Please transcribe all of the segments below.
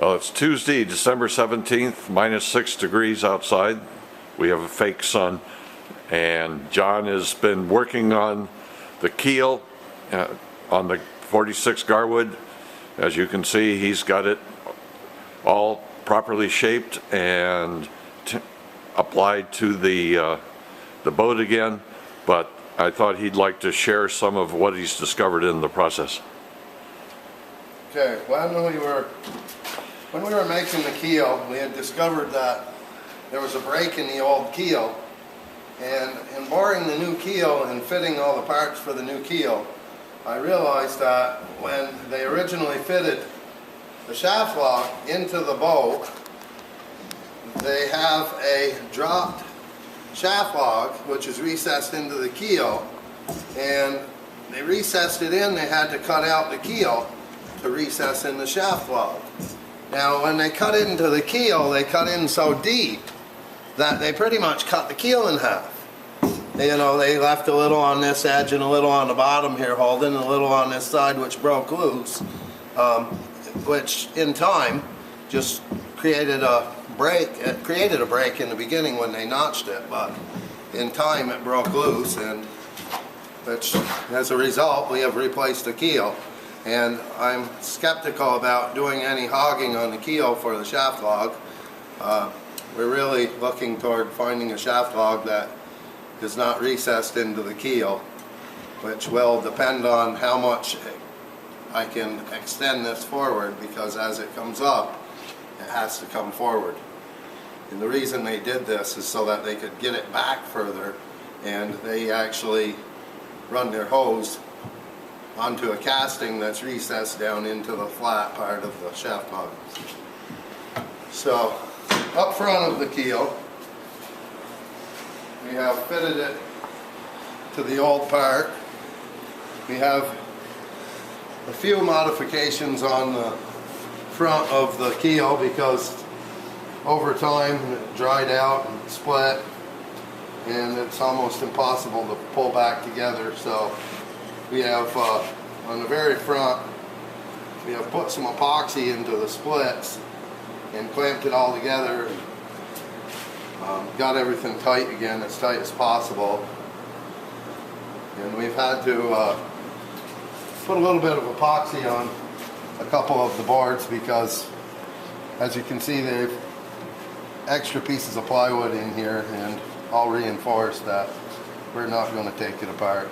Well, it's Tuesday, December 17th, minus 6 degrees outside. We have a fake sun, and John has been working on the keel on the 46 Gar Wood. As you can see, he's got it all properly shaped and applied to the boat again, but I thought he'd like to share some of what he's discovered in the process. Okay, when we were making the keel, we had discovered that there was a break in the old keel, and in boring the new keel and fitting all the parts for the new keel, I realized that when they originally fitted the shaft lock into the boat, they have a dropped shaft lock which is recessed into the keel, and they recessed it in. They had to cut out the keel to recess in the shaft lock. Now when they cut into the keel, they cut in so deep that they pretty much cut the keel in half. You know, they left a little on this edge and a little on the bottom here holding, and a little on this side which broke loose, which in time just created a break. It created a break in the beginning when they notched it, but in time it broke loose, and which as a result we have replaced the keel. And I'm skeptical about doing any hogging on the keel for the shaft log. We're really looking toward finding a shaft log that is not recessed into the keel, which will depend on how much I can extend this forward, because as it comes up, it has to come forward. And the reason they did this is so that they could get it back further, and they actually run their hose onto a casting that's recessed down into the flat part of the shaft log. So up front of the keel, we have fitted it to the old part. We have a few modifications on the front of the keel because over time it dried out and split, and it's almost impossible to pull back together. So we have on the very front, we have put some epoxy into the splits and clamped it all together. Got everything tight again, as tight as possible. And we've had to put a little bit of epoxy on a couple of the boards because, as you can see, they've extra pieces of plywood in here, and all reinforced that we're not going to take it apart.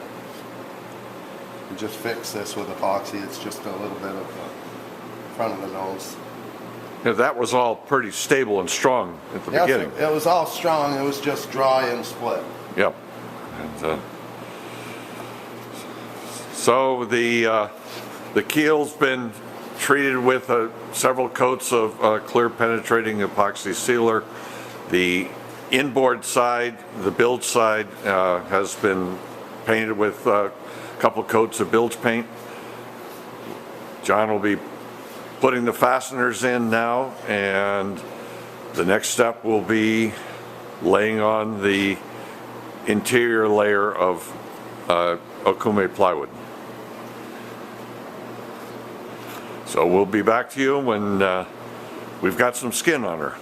We just fix this with epoxy. It's just a little bit of the front of the nose. Yeah, that was all pretty stable and strong at the beginning. It was all strong. It was just dry and split. Yep. And, so the keel's been treated with several coats of clear penetrating epoxy sealer. The inboard side, the bilge side, has been painted with a couple coats of bilge paint. John will be putting the fasteners in now, and the next step will be laying on the interior layer of Okume plywood. So we'll be back to you when we've got some skin on her.